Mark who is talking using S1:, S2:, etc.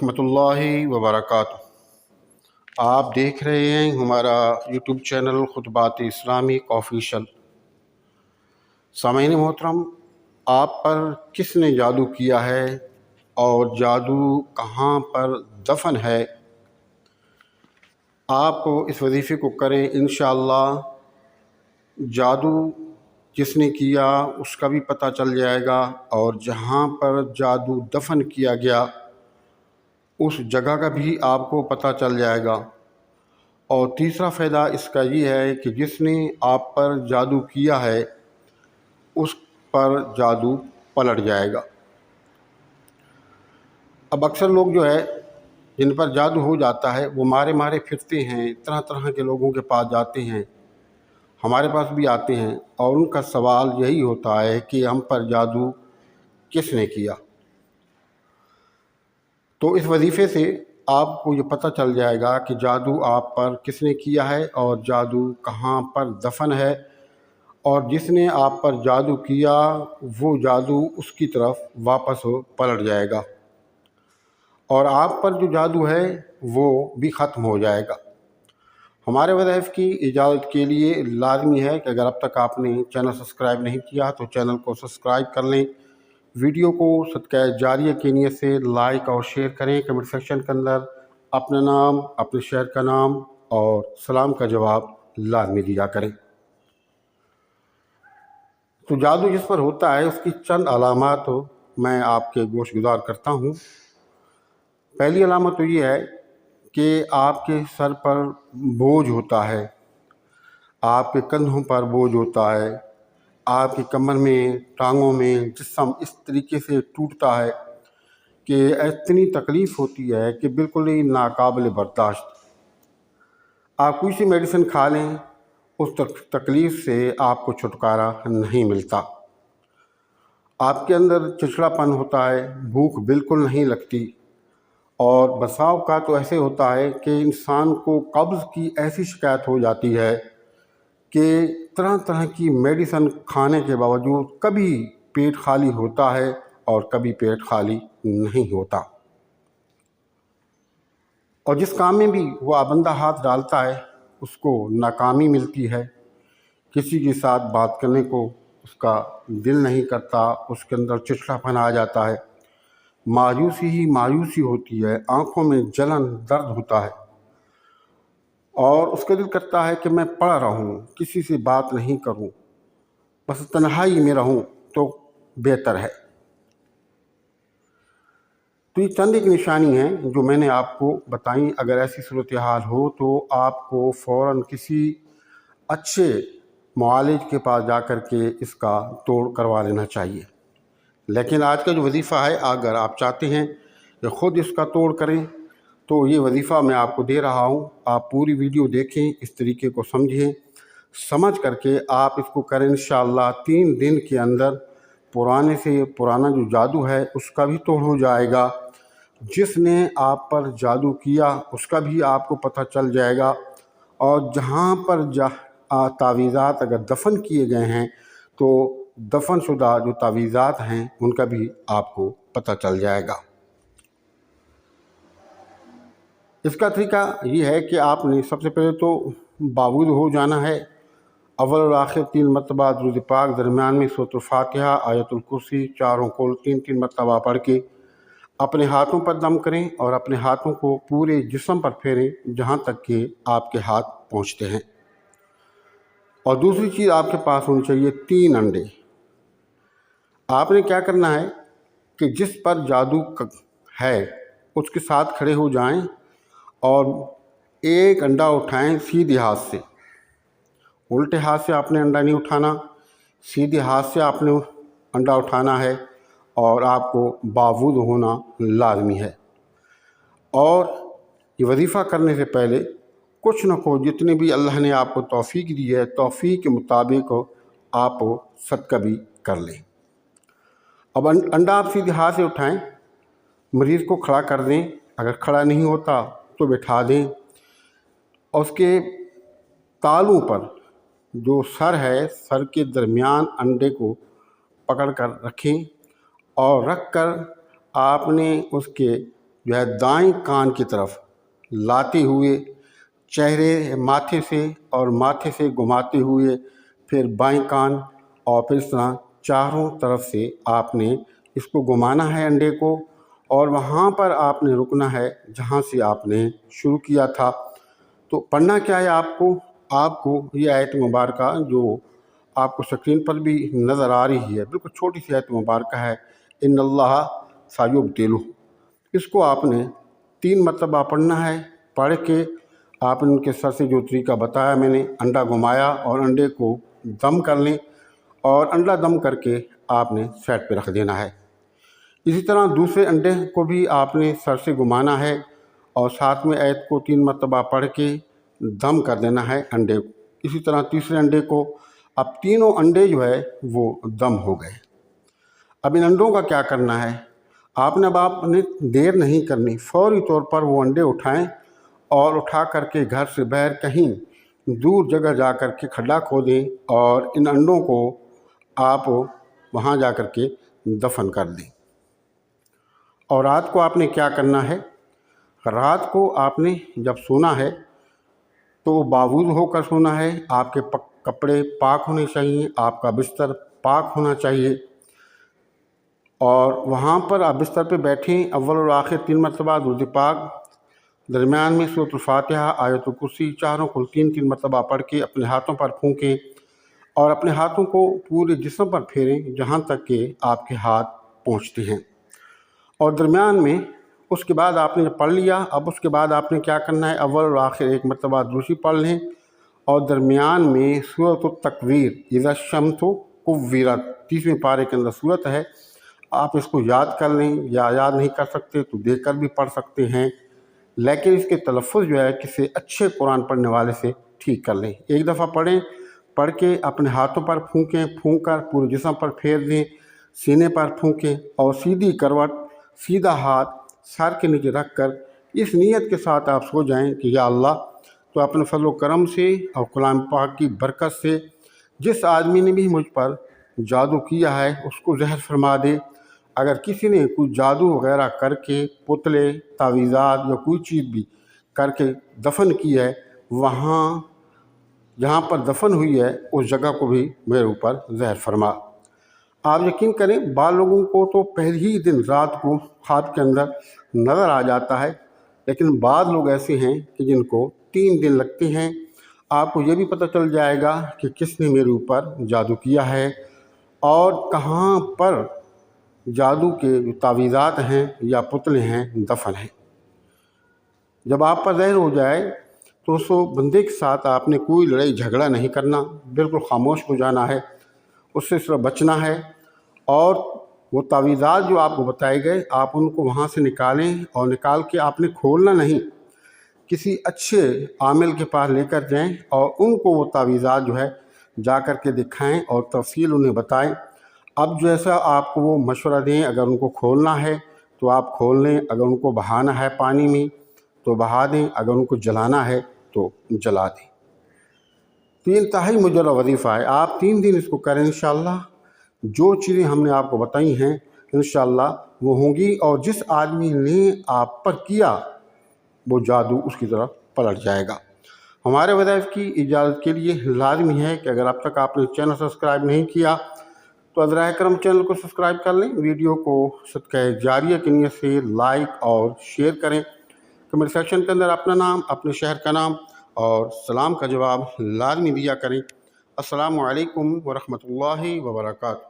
S1: रहमतुल्लाहि व बरकातुहू। आप देख रहे हैं हमारा यूट्यूब चैनल खुतबात इस्लामिक ऑफिशियल। सामईन मोहतरम, आप पर किसने जादू किया है और जादू कहाँ पर दफन है, आप इस वजीफ़े को करें। इंशाअल्लाह जादू जिसने किया उसका भी पता चल जाएगा और जहाँ पर जादू दफन किया गया उस जगह का भी आपको पता चल जाएगा। और तीसरा फ़ायदा इसका ये है कि जिसने आप पर जादू किया है उस पर जादू पलट जाएगा। अब अक्सर लोग जो है जिन पर जादू हो जाता है वो मारे मारे फिरते हैं, तरह तरह के लोगों के पास जाते हैं, हमारे पास भी आते हैं और उनका सवाल यही होता है कि हम पर जादू किसने किया। तो इस वजीफ़े से आपको ये पता चल जाएगा कि जादू आप पर किसने किया है और जादू कहाँ पर दफन है, और जिसने आप पर जादू किया वो जादू उसकी तरफ वापस पलट जाएगा और आप पर जो जादू है वो भी ख़त्म हो जाएगा। हमारे वज़ाइफ की इजाज़त के लिए लाजमी है कि अगर अब तक आपने चैनल सब्सक्राइब नहीं किया तो चैनल को सब्सक्राइब कर लें। वीडियो को सदका जारिया की नीयत से लाइक और शेयर करें। कमेंट सेक्शन के अंदर अपना नाम, अपने शहर का नाम और सलाम का जवाब लाजमी दिया करें। तो जादू जिस पर होता है उसकी चंद अलामात मैं आपके गोश गुजार करता हूँ। पहली अलामत तो ये है कि आपके सर पर बोझ होता है, आपके कंधों पर बोझ होता है, आपकी कमर में, टांगों में जिस्म इस तरीके से टूटता है कि इतनी तकलीफ़ होती है कि बिल्कुल ही नाकाबिल बर्दाश्त। आप कोई सी मेडिसिन खा लें उस तकलीफ़ से आपको छुटकारा नहीं मिलता। आपके अंदर चिड़चिड़ापन होता है, भूख बिल्कुल नहीं लगती और बसाव का तो ऐसे होता है कि इंसान को कब्ज़ की ऐसी शिकायत हो जाती है कि तरह तरह की मेडिसिन खाने के बावजूद कभी पेट खाली होता है और कभी पेट खाली नहीं होता। और जिस काम में भी वो बंदा हाथ डालता है उसको नाकामी मिलती है। किसी के साथ बात करने को उसका दिल नहीं करता, उसके अंदर चिड़चिड़ापन आ जाता है, मायूसी ही मायूसी होती है, आँखों में जलन दर्द होता है और उसका दिल करता है कि मैं पड़ा रहूं, किसी से बात नहीं करूं, बस तन्हाई में रहूं तो बेहतर है। तो ये चंद एक निशानी हैं जो मैंने आपको बताई। अगर ऐसी सूरत हाल हो तो आपको फ़ौरन किसी अच्छे मुआलिज के पास जा कर के इसका तोड़ करवा लेना चाहिए। लेकिन आज का जो वजीफ़ा है, अगर आप चाहते हैं कि ख़ुद इसका तोड़ करें तो ये वजीफ़ा मैं आपको दे रहा हूँ। आप पूरी वीडियो देखें, इस तरीके को समझें, समझ करके आप इसको करें। इंशाअल्लाह 3 दिन के अंदर पुराने से पुराना जो जादू है उसका भी तोड़ हो जाएगा। जिसने आप पर जादू किया उसका भी आपको पता चल जाएगा और जहाँ पर तावीज़ात अगर दफन किए गए हैं तो दफन शुदा जो तावीज़ात हैं उनका भी आपको पता चल जाएगा। इसका तरीका ये है कि आपने सबसे पहले तो बावूद हो जाना है। अव्वल और आखिर 3 मरतबा दुरूद पाक, दरमियान में सूरत फातिहा, आयतुल कुर्सी, चारों को 3-3 मरतबा पढ़ के अपने हाथों पर दम करें और अपने हाथों को पूरे जिस्म पर फेरें जहाँ तक कि आपके हाथ पहुँचते हैं। और दूसरी चीज़ आपके पास होनी चाहिए 3 अंडे। आपने क्या करना है कि जिस पर जादू है उसके साथ खड़े हो जाएं और एक अंडा उठाएं सीधे हाथ से। उल्टे हाथ से आपने अंडा नहीं उठाना, सीधे हाथ से आपने अंडा उठाना है और आपको बावूद होना लाजमी है। और ये वजीफ़ा करने से पहले कुछ न कुछ जितने भी अल्लाह ने आपको तौफीक दी है, तौफीक के मुताबिक आप सदका भी कर लें। अब अंडा आप सीधे हाथ से उठाएं, मरीज़ को खड़ा कर दें, अगर खड़ा नहीं होता तो बैठा दें और उसके तालू पर जो सर है, सर के दरमियान अंडे को पकड़ कर रखें और रख कर आपने उसके جو ہے دائیں کان کی طرف لاتے ہوئے چہرے ماتھے سے اور ماتھے سے گھماتے ہوئے پھر بائیں کان اور پھر اس طرح چاروں طرف سے آپ نے اس کو گھمانا ہے انڈے کو، اور وہاں پر آپ نے رکنا ہے جہاں سے آپ نے شروع کیا تھا۔ تو پڑھنا کیا ہے آپ کو یہ آیت مبارکہ جو آپ کو سکرین پر بھی نظر آ رہی ہے، بالکل چھوٹی سی آیت مبارکہ ہے، ان اللہ سیبدلہ، اس کو آپ نے 3 مرتبہ پڑھنا ہے۔ پڑھ کے آپ نے ان کے سر سے جو طریقہ بتایا میں نے، انڈا گھمایا اور انڈے کو دم کر لیں، اور انڈا دم کر کے آپ نے سائڈ پہ رکھ دینا ہے۔ اسی طرح دوسرے انڈے کو بھی آپ نے سر سے گھمانا ہے اور ساتھ میں آیت کو 3 مرتبہ پڑھ کے دم کر دینا ہے انڈے کو۔ اسی طرح تیسرے انڈے کو، اب تینوں انڈے جو ہے وہ دم ہو گئے۔ اب ان انڈوں کا کیا کرنا ہے؟ آپ نے دیر نہیں کرنی، فوری طور پر وہ انڈے اٹھائیں اور اٹھا کر کے گھر سے باہر کہیں دور جگہ جا کر کے کھڈا کھودیں اور ان انڈوں کو آپ وہاں جا کر کے دفن کر دیں۔ اور رات کو آپ نے کیا کرنا ہے؟ رات کو آپ نے جب سونا ہے تو باوضو ہو کر سونا ہے، آپ کے کپڑے پاک ہونے چاہیے، آپ کا بستر پاک ہونا چاہیے، اور وہاں پر آپ بستر پہ بیٹھیں، اول اور آخر 3 مرتبہ درود پاک، درمیان میں سورۃ الفاتحہ، آیت الکرسی چاروں کو 3 مرتبہ پڑھ کے اپنے ہاتھوں پر پھونکیں اور اپنے ہاتھوں کو پورے جسم پر پھیریں جہاں تک کہ آپ کے ہاتھ پہنچتے ہیں، اور درمیان میں اس کے بعد آپ نے جب پڑھ لیا، اب اس کے بعد آپ نے کیا کرنا ہے؟ اول اور آخر 1 مرتبہ درود پڑھ لیں، اور درمیان میں سورۃ التکویر اذا الشمس کورت 30ویں پارے کے اندر صورت ہے، آپ اس کو یاد کر لیں، یا یاد نہیں کر سکتے تو دیکھ کر بھی پڑھ سکتے ہیں، لیکن اس کے تلفظ جو ہے کسی اچھے قرآن پڑھنے والے سے ٹھیک کر لیں۔ ایک دفعہ پڑھیں، پڑھ کے اپنے ہاتھوں پر پھونکیں، پھونک کر پورے جسم پر پھیر دیں، سینے پر پھونکیں، اور سیدھی کروٹ، سیدھا ہاتھ سر کے نیچے رکھ کر اس نیت کے ساتھ آپ سو جائیں کہ یا اللہ تو اپنے فضل و کرم سے اور کلام پاک کی برکت سے جس آدمی نے بھی مجھ پر جادو کیا ہے اس کو زہر فرما دے۔ اگر کسی نے کوئی جادو وغیرہ کر کے پتلے، تعویذات یا کوئی چیز بھی کر کے دفن کی ہے، وہاں جہاں پر دفن ہوئی ہے اس جگہ کو بھی میرے اوپر زہر فرما۔ آپ یقین کریں بعض لوگوں کو تو پہلے ہی دن رات کو خواب کے اندر نظر آ جاتا ہے، لیکن بعض لوگ ایسے ہیں کہ جن کو 3 دن لگتے ہیں۔ آپ کو یہ بھی پتہ چل جائے گا کہ کس نے میرے اوپر جادو کیا ہے اور کہاں پر جادو کے جو تعویذات ہیں یا پتلے ہیں دفن ہیں۔ جب آپ پر ظاہر ہو جائے تو اس بندے کے ساتھ آپ نے کوئی لڑائی جھگڑا نہیں کرنا، بالکل خاموش ہو جانا ہے، اس سے صرف بچنا ہے، اور وہ تعویذات جو آپ کو بتائے گئے آپ ان کو وہاں سے نکالیں، اور نکال کے آپ نے کھولنا نہیں، کسی اچھے عامل کے پاس لے کر جائیں اور ان کو وہ تعویذات جو ہے جا کر کے دکھائیں اور تفصیل انہیں بتائیں۔ اب جیسا آپ کو وہ مشورہ دیں، اگر ان کو کھولنا ہے تو آپ کھول لیں، اگر ان کو بہانا ہے پانی میں تو بہا دیں، اگر ان کو جلانا ہے تو جلا دیں۔ تو یہ انتہائی مجرد وظیفہ ہے، آپ 3 دن اس کو کریں انشاءاللہ، جو چیزیں ہم نے آپ کو بتائی ہیں انشاءاللہ وہ ہوں گی، اور جس آدمی نے آپ پر کیا وہ جادو اس کی طرف پلٹ جائے گا۔ ہمارے وظائف کی اجازت کے لیے لازمی ہے کہ اگر اب تک آپ نے چینل سبسکرائب نہیں کیا تو ازرائے کرم چینل کو سبسکرائب کر لیں، ویڈیو کو صدقہ جاریہ کی نیت سے لائک اور شیئر کریں، کمنٹ سیکشن کے اندر اپنا نام، اپنے شہر کا نام اور سلام کا جواب لازمی دیا کریں۔ السلام علیکم ورحمۃ اللہ وبرکاتہ۔